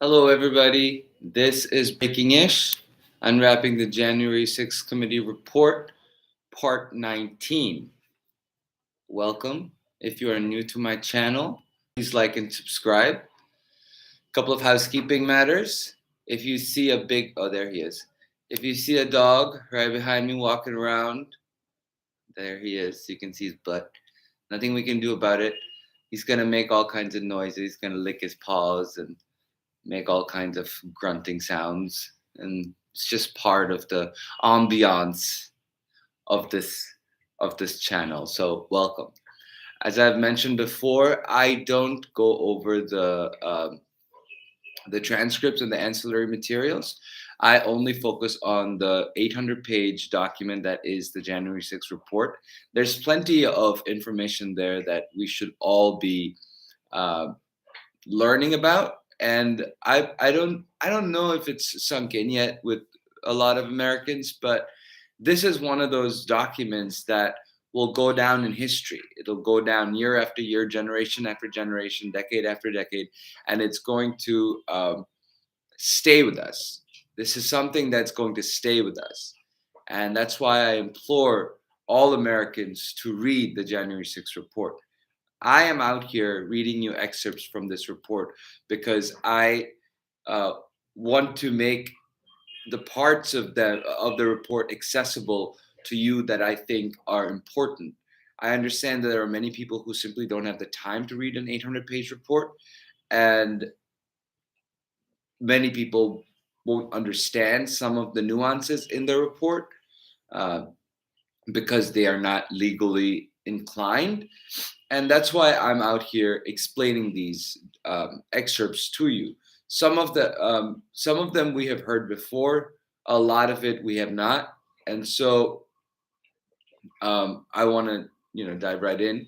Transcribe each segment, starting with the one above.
Hello, everybody. This is Breaking Ish, Unwrapping the January 6th Committee Report, Part 19. Welcome. If you are new to my channel, please like and subscribe. Couple of housekeeping matters. If you see a big, oh, there he is. If you see a dog right behind me walking around, there he is. You can see his butt. Nothing we can do about it. He's going to make all kinds of noises. He's going to lick his paws and make all kinds of grunting sounds, and it's just part of the ambiance of this channel. So welcome. As I've mentioned before, I don't go over the transcripts and the ancillary materials. I only focus on the 800-page document that is the January 6th report. There's plenty of information there that we should all be uh, learning about, and I don't know if it's sunk in yet with a lot of Americans, but this is one of those documents that will go down in history. It'll go down year after year, generation after generation, decade after decade, and it's going to stay with us. This is something that's going to stay with us, and that's why I implore all Americans to read the January 6th report. I am out here reading you excerpts from this report because I uh, want to make the parts of the report accessible to you that I think are important. I understand that there are many people who simply don't have the time to read an 800-page report, and many people won't understand some of the nuances in the report uh, because they are not legally inclined. And that's why I'm out here explaining these excerpts to you. Some of them we have heard before. A lot of it we have not, and so I want to dive right in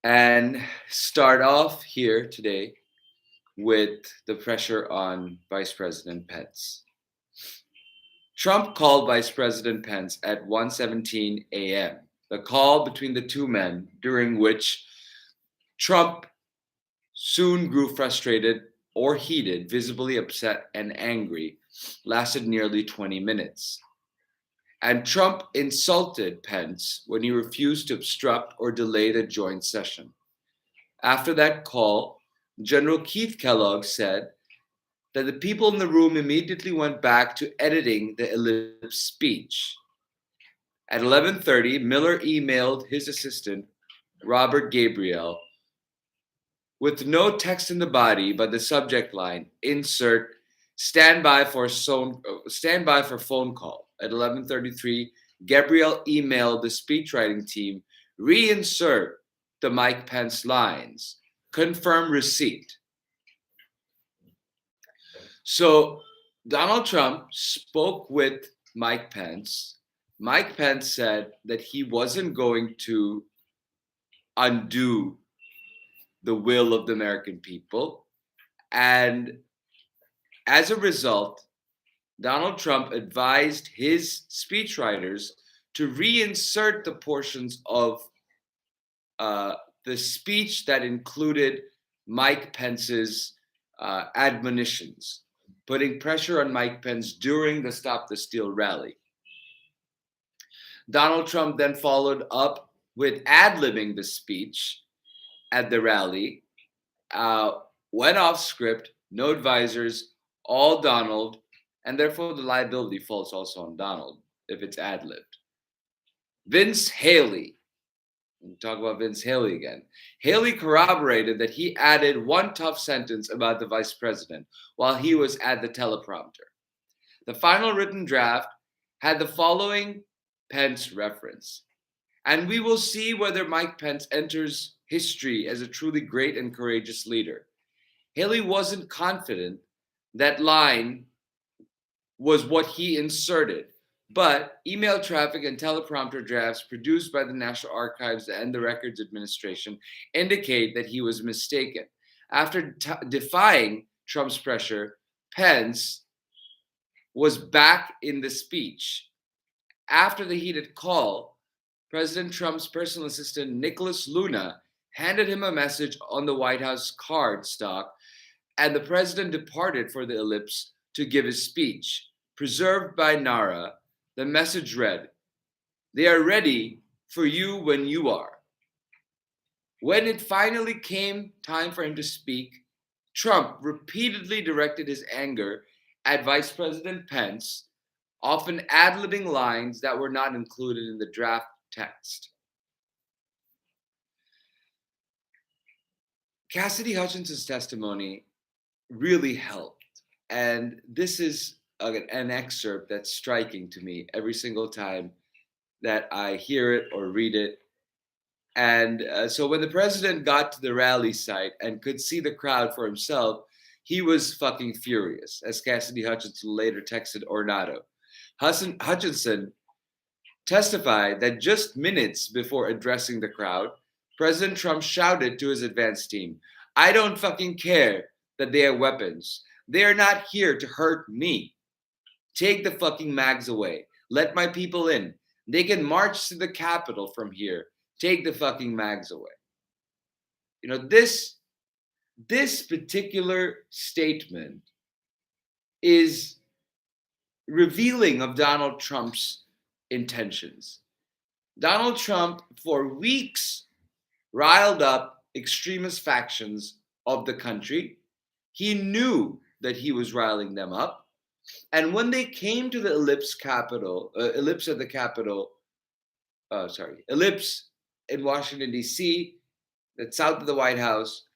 and start off here today with the pressure on Vice President Pence. Trump called Vice President Pence at 1:17 a.m. The call between the two men, during which Trump soon grew frustrated or heated, visibly upset and angry, lasted nearly 20 minutes. And Trump insulted Pence when he refused to obstruct or delay the joint session. After that call, General Keith Kellogg said that the people in the room immediately went back to editing the ellipse speech. At 11:30, Miller emailed his assistant, Robert Gabriel, with no text in the body but the subject line, insert stand by for phone call. At 11:33, Gabriel emailed the speechwriting team, reinsert the Mike Pence lines, confirm receipt. So Donald Trump spoke with Mike Pence. Mike Pence said that he wasn't going to undo the will of the American people. And as a result, Donald Trump advised his speechwriters to reinsert the portions of uh, the speech that included Mike Pence's admonitions, putting pressure on Mike Pence during the Stop the Steal rally. Donald Trump then followed up with ad-libbing the speech at the rally, went off script, no advisors, all Donald, and therefore the liability falls also on Donald if it's ad-libbed. Vince Haley, we'll talk about Vince Haley again. Haley corroborated that he added one tough sentence about the vice president while he was at the teleprompter. The final written draft had the following Pence reference. And we will see whether Mike Pence enters history as a truly great and courageous leader. Haley wasn't confident that line was what he inserted, but email traffic and teleprompter drafts produced by the National Archives and the Records Administration indicate that he was mistaken. After defying Trump's pressure, Pence was back in the speech. After the heated call, President Trump's personal assistant, Nicholas Luna, handed him a message on the White House card stock and the president departed for the ellipse to give his speech. Preserved by Nara, the message read, "They are ready for you when you are." When it finally came time for him to speak, Trump repeatedly directed his anger at Vice President Pence, often ad-libbing lines that were not included in the draft text. Cassidy Hutchinson's testimony really helped. And this is an excerpt that's striking to me every single time that I hear it or read it. And so when the president got to the rally site and could see the crowd for himself, he was fucking furious, as Cassidy Hutchinson later texted Ornato. Hutchinson testified that just minutes before addressing the crowd, President Trump shouted to his advance team, "I don't fucking care that they have weapons. They are not here to hurt me. Take the fucking mags away. Let my people in. They can march to the Capitol from here. Take the fucking mags away." You know, this particular statement is revealing of Donald Trump's intentions. Donald Trump, for weeks, riled up extremist factions of the country. He knew that he was riling them up. And when they came to the ellipse in Washington, D.C., that's south of the White House,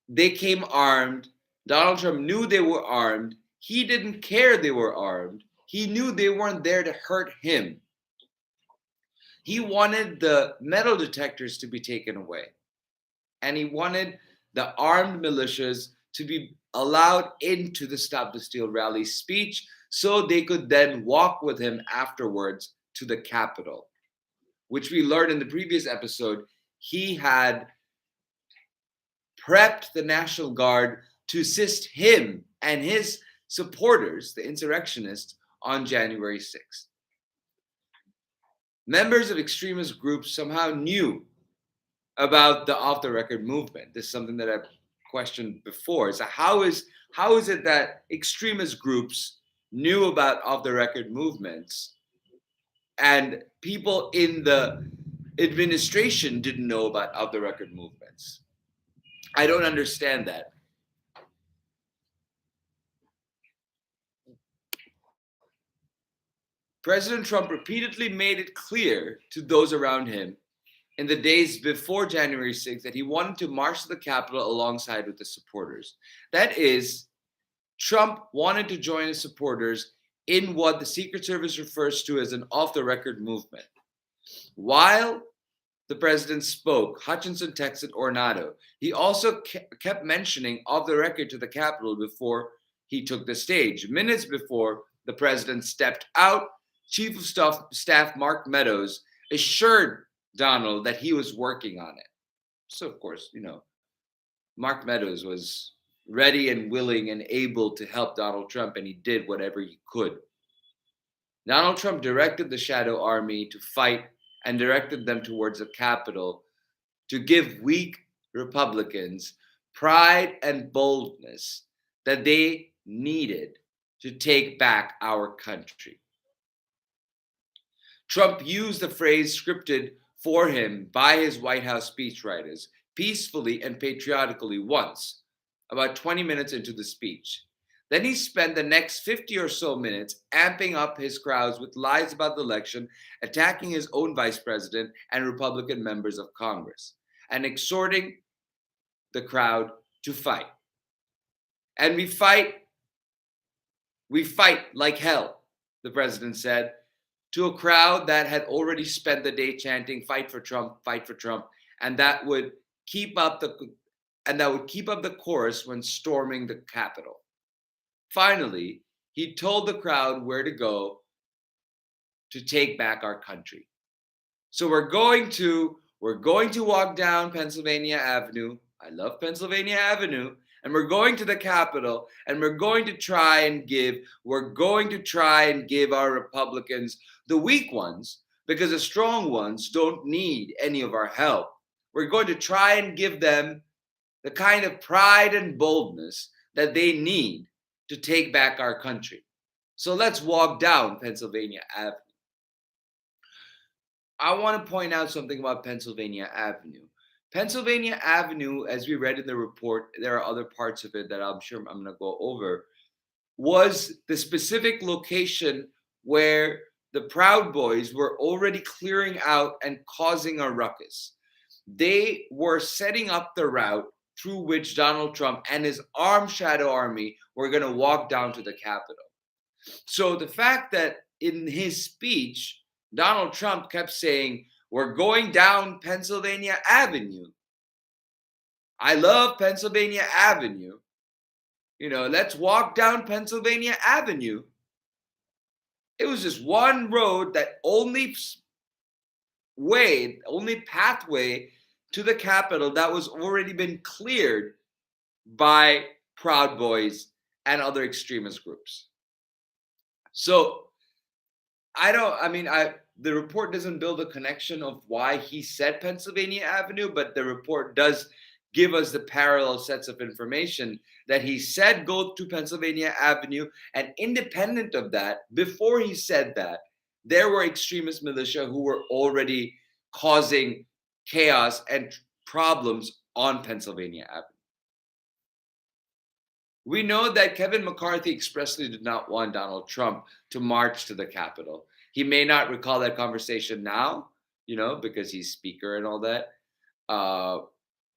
they came armed. Donald Trump knew they were armed. He didn't care they were armed. He knew they weren't there to hurt him. He wanted the metal detectors to be taken away. And he wanted the armed militias to be allowed into the Stop the Steal rally speech so they could then walk with him afterwards to the Capitol, which we learned in the previous episode. He had prepped the National Guard to assist him and his supporters, the insurrectionists, on January 6th. Members of extremist groups somehow knew about the off-the-record movement. This is something that I've questioned before. So how is it that extremist groups knew about off-the-record movements and people in the administration didn't know about off-the-record movements? I don't understand that. President Trump repeatedly made it clear to those around him in the days before January 6th that he wanted to march to the Capitol alongside with the supporters. That is, Trump wanted to join his supporters in what the Secret Service refers to as an off-the-record movement. While the president spoke, Hutchinson texted Ornato. He also kept mentioning off the record to the Capitol before he took the stage. Minutes before the president stepped out, Chief of Staff Mark Meadows assured Donald that he was working on it. So, of course, Mark Meadows was ready and willing and able to help Donald Trump, and he did whatever he could. Donald Trump directed the Shadow Army to fight and directed them towards the Capitol to give weak Republicans pride and boldness that they needed to take back our country. Trump used the phrase scripted for him by his White House speechwriters peacefully and patriotically once, about 20 minutes into the speech. Then he spent the next 50 or so minutes amping up his crowds with lies about the election, attacking his own vice president and Republican members of Congress, and exhorting the crowd to fight. And we fight like hell, the president said, to a crowd that had already spent the day chanting "Fight for Trump, fight for Trump," and that would keep up the chorus when storming the Capitol. Finally, he told the crowd where to go to take back our country. So we're going to walk down Pennsylvania Avenue. I love Pennsylvania Avenue. And we're going to the Capitol, and we're going to try and give our Republicans, the weak ones, because the strong ones don't need any of our help. We're going to try and give them the kind of pride and boldness that they need to take back our country. So let's walk down Pennsylvania Avenue. I want to point out something about Pennsylvania Avenue. Pennsylvania Avenue, as we read in the report, there are other parts of it that I'm sure I'm going to go over, was the specific location where the Proud Boys were already clearing out and causing a ruckus. They were setting up the route through which Donald Trump and his armed shadow army were going to walk down to the Capitol. So the fact that in his speech, Donald Trump kept saying, "We're going down Pennsylvania Avenue. I love Pennsylvania Avenue. Let's walk down Pennsylvania Avenue." It was just one road that only pathway to the Capitol that was already been cleared by Proud Boys and other extremist groups. So the report doesn't build a connection of why he said Pennsylvania Avenue, but the report does give us the parallel sets of information that he said go to Pennsylvania Avenue, and independent of that, before he said that, there were extremist militia who were already causing chaos and problems on Pennsylvania Avenue. We know that Kevin McCarthy expressly did not want Donald Trump to march to the Capitol. He may not recall that conversation now, because he's speaker and all that.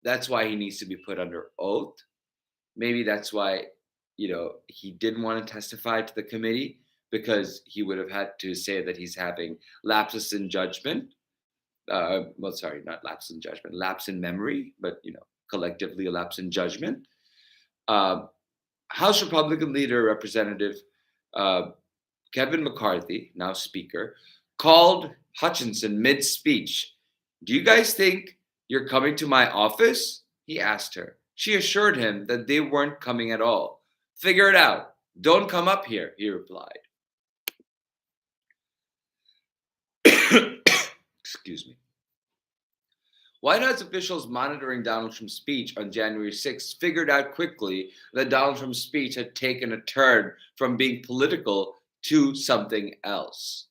That's why he needs to be put under oath. Maybe that's why, he didn't want to testify to the committee, because he would have had to say that he's having lapses in judgment. Sorry, not lapse in judgment, lapse in memory, but, collectively a lapse in judgment. House Republican leader, Representative Kevin McCarthy, now Speaker, called Hutchinson mid-speech. "Do you guys think you're coming to my office?" he asked her. She assured him that they weren't coming at all. "Figure it out. Don't come up here," he replied. Excuse me. White House officials monitoring Donald Trump's speech on January 6th figured out quickly that Donald Trump's speech had taken a turn from being political to something else.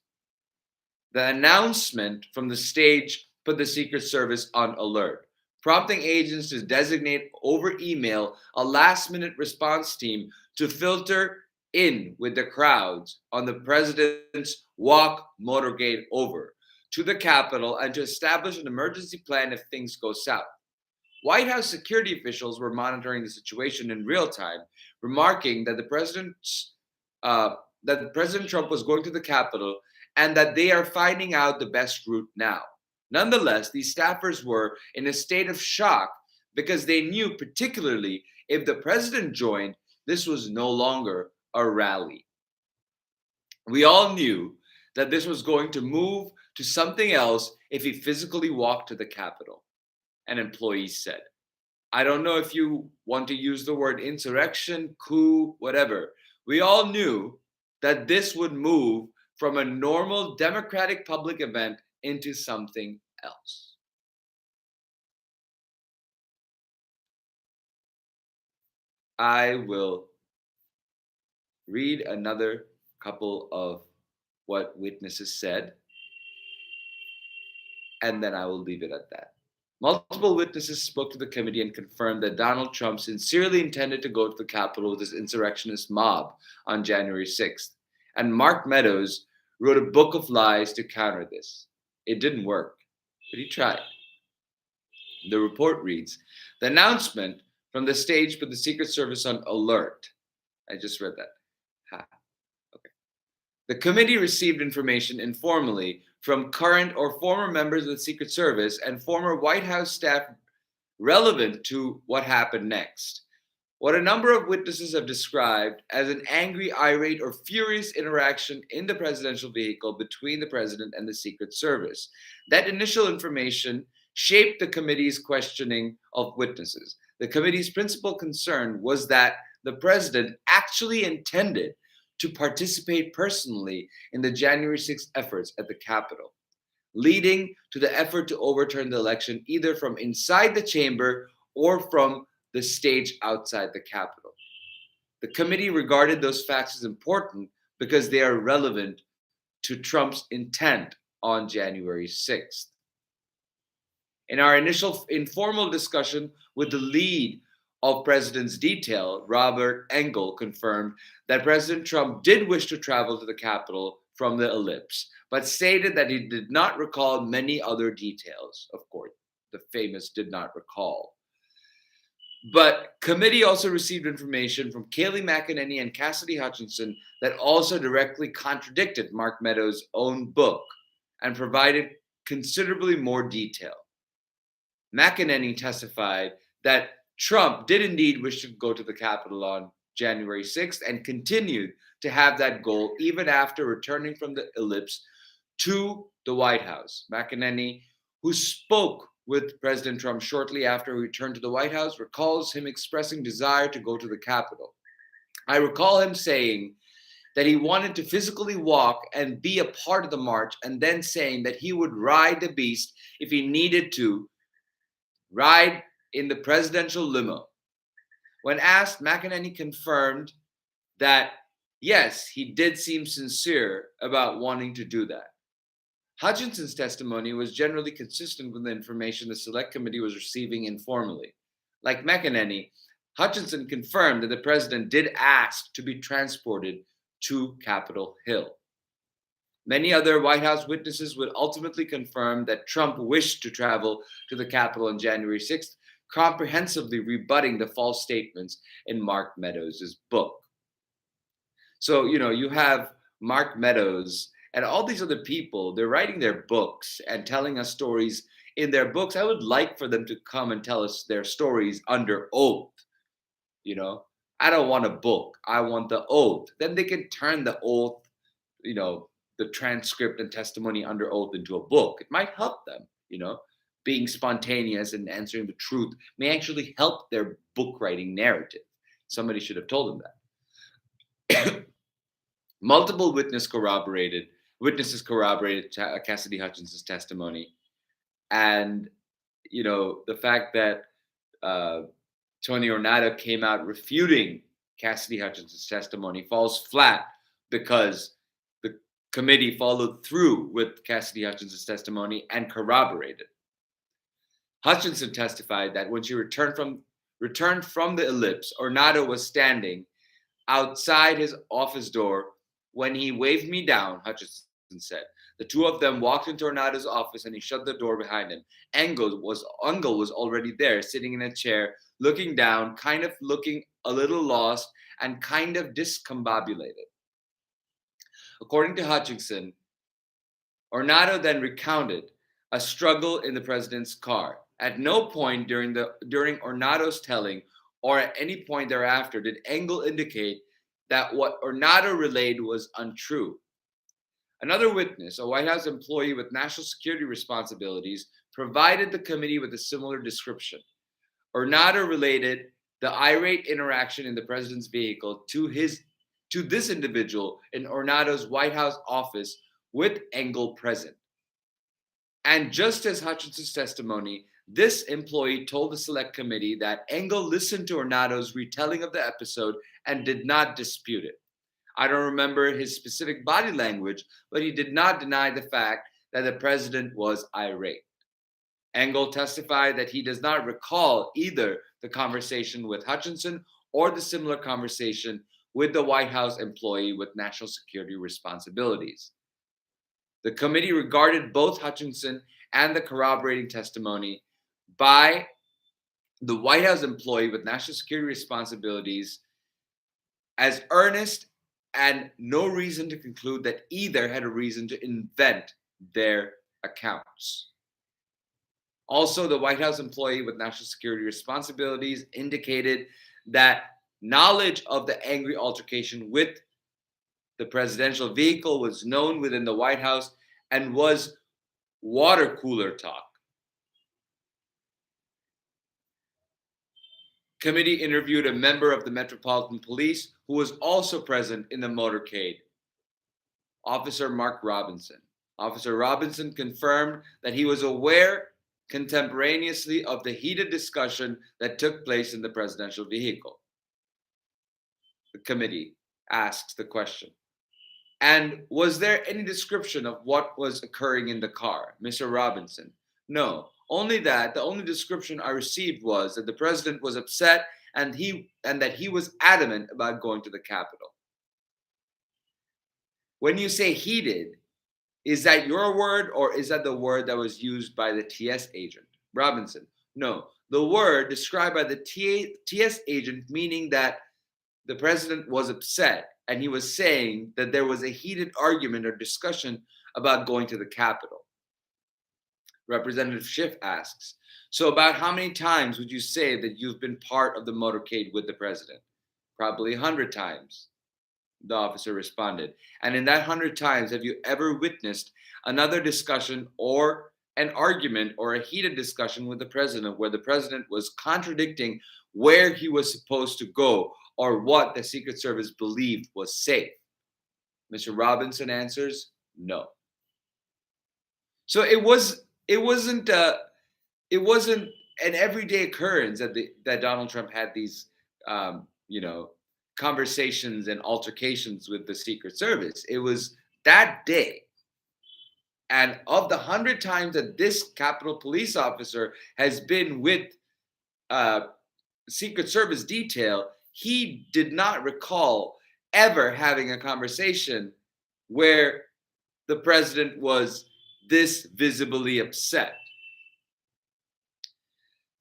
The announcement from the stage put the Secret Service on alert, prompting agents to designate over email a last-minute response team to filter in with the crowds on the president's walk motorcade over to the Capitol and to establish an emergency plan if things go south. White House security officials were monitoring the situation in real time, remarking that President Trump was going to the Capitol and that they are finding out the best route now. Nonetheless, these staffers were in a state of shock because they knew, particularly if the president joined, this was no longer a rally. We all knew that this was going to move to something else if he physically walked to the Capitol, an employee said. I don't know if you want to use the word insurrection, coup, whatever. We all knew that this would move from a normal democratic public event into something else. I will read another couple of what witnesses said, and then I will leave it at that. Multiple witnesses spoke to the committee and confirmed that Donald Trump sincerely intended to go to the Capitol with his insurrectionist mob on January 6th. And Mark Meadows wrote a book of lies to counter this. It didn't work, but he tried. The report reads, the announcement from the stage put the Secret Service on alert. I just read that. Okay. The committee received information informally from current or former members of the Secret Service and former White House staff relevant to what happened next. What a number of witnesses have described as an angry, irate, or furious interaction in the presidential vehicle between the president and the Secret Service. That initial information shaped the committee's questioning of witnesses. The committee's principal concern was that the president actually intended to participate personally in the January 6th efforts at the Capitol, leading to the effort to overturn the election either from inside the chamber or from the stage outside the Capitol. The committee regarded those facts as important because they are relevant to Trump's intent on January 6th. In our initial informal discussion with the lead of President's detail, Robert Engel confirmed that President Trump did wish to travel to the Capitol from the ellipse, but stated that he did not recall many other details. Of course, the famous did not recall. But committee also received information from Kayleigh McEnany and Cassidy Hutchinson that also directly contradicted Mark Meadows' own book and provided considerably more detail. McEnany testified that Trump did indeed wish to go to the Capitol on January 6th and continued to have that goal even after returning from the ellipse to the White House. McEnany, who spoke with President Trump shortly after he returned to the White House, recalls him expressing desire to go to the Capitol. I recall him saying that he wanted to physically walk and be a part of the march, and then saying that he would ride the beast if he needed to, ride in the presidential limo. When asked, McEnany confirmed that yes, he did seem sincere about wanting to do that. Hutchinson's testimony was generally consistent with the information the Select Committee was receiving informally. Like McEnany, Hutchinson confirmed that the president did ask to be transported to Capitol Hill. Many other White House witnesses would ultimately confirm that Trump wished to travel to the Capitol on January 6th, comprehensively rebutting the false statements in Mark Meadows' book. So, you have Mark Meadows and all these other people, they're writing their books and telling us stories in their books. I would like for them to come and tell us their stories under oath. I don't want a book. I want the oath. Then they can turn the oath, the transcript and testimony under oath into a book. It might help them, being spontaneous and answering the truth may actually help their book writing narrative. Somebody should have told them that. Multiple witnesses corroborated Cassidy Hutchinson's testimony, and the fact that Tony Ornato came out refuting Cassidy Hutchinson's testimony falls flat because the committee followed through with Cassidy Hutchinson's testimony and corroborated. Hutchinson testified that when she returned from the ellipse, Ornato was standing outside his office door when he waved me down, Hutchinson said. The two of them walked into Ornato's office and he shut the door behind him. Engel was already there, sitting in a chair, looking down, kind of looking a little lost and kind of discombobulated. According to Hutchinson, Ornato then recounted a struggle in the president's car. At no point during Ornato's telling or at any point thereafter did Engel indicate that what Ornato relayed was untrue. Another witness, a White House employee with national security responsibilities, provided the committee with a similar description. Ornato related the irate interaction in the president's vehicle to this individual in Ornato's White House office with Engel present. And just as Hutchinson's testimony, this employee told the Select Committee that Engel listened to Ornato's retelling of the episode and did not dispute it. I don't remember his specific body language, but he did not deny the fact that the president was irate. Engel testified that he does not recall either the conversation with Hutchinson or the similar conversation with the White House employee with national security responsibilities. The committee regarded both Hutchinson and the corroborating testimony by the White House employee with national security responsibilities as earnest and no reason to conclude that either had a reason to invent their accounts. Also, the White House employee with national security responsibilities indicated that knowledge of the angry altercation with the presidential vehicle was known within the White House and was water cooler talk. Committee interviewed a member of the Metropolitan Police who was also present in the motorcade, Officer Mark Robinson. Officer Robinson confirmed that he was aware contemporaneously of the heated discussion that took place in the presidential vehicle? The committee asks the question. And was there any description of what was occurring in the car, Mr. Robinson? No. Only that the only description I received was that the president was upset and that he was adamant about going to the Capitol. When you say heated, is that your word or is that the word that was used by the TS agent? Robinson. No. The word described by the TS agent meaning that the president was upset and he was saying that there was a heated argument or discussion about going to the Capitol. Representative Schiff asks, so about how many times would you say that you've been part of the motorcade with the president? Probably 100 times, the officer responded. And in that 100 times, have you ever witnessed another discussion or an argument or a heated discussion with the president where the president was contradicting where he was supposed to go or what the Secret Service believed was safe? Mr. Robinson answers, no. So it wasn't an everyday occurrence that Donald Trump had these conversations and altercations with the Secret Service. It was that day. And of the 100 times that this Capitol Police officer has been with Secret Service detail, he did not recall ever having a conversation where the president was this visibly upset.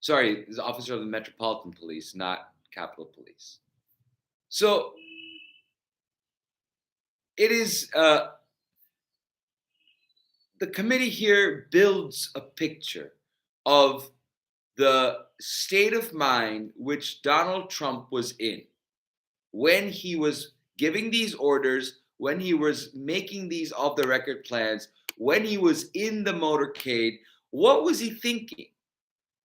Sorry, this is officer of the Metropolitan Police, not Capitol Police. So it is the committee here builds a picture of the state of mind which Donald Trump was in when he was giving these orders, when he was making these off the record plans, when he was in the motorcade. What was he thinking?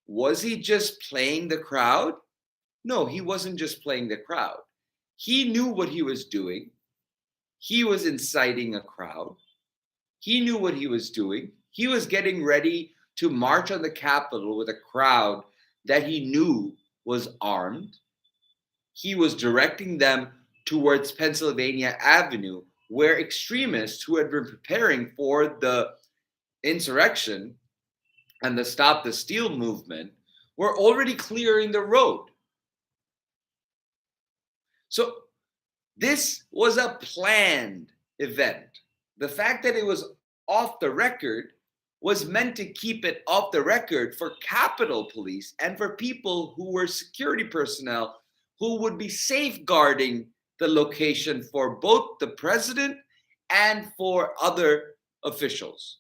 Was he just playing the crowd? No, he wasn't just playing the crowd. He knew what he was doing. He was inciting a crowd. He knew what he was doing. He was getting ready to march on the Capitol with a crowd that he knew was armed. He was directing them towards Pennsylvania Avenue, where extremists who had been preparing for the insurrection and the Stop the Steal movement were already clearing the road. So this was a planned event. The fact that it was off the record was meant to keep it off the record for Capitol Police and for people who were security personnel who would be safeguarding the location for both the president and for other officials.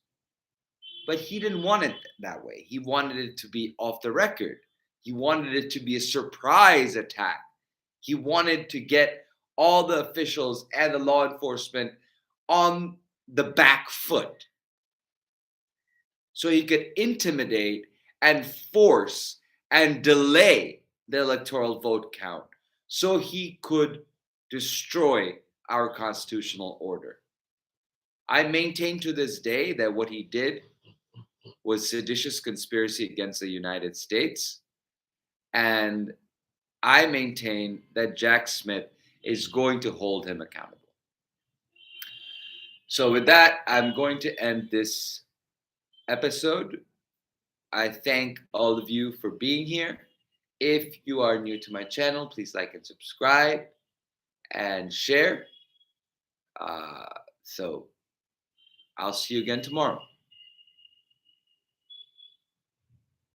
But he didn't want it that way. He wanted it to be off the record. He wanted it to be a surprise attack. He wanted to get all the officials and the law enforcement on the back foot so he could intimidate and force and delay the electoral vote count so he could destroy our constitutional order. I maintain to this day that what he did was seditious conspiracy against the United States. And I maintain that Jack Smith is going to hold him accountable. So with that, I'm going to end this episode. I thank all of you for being here. If you are new to my channel, please like and subscribe and share. So I'll see you again tomorrow.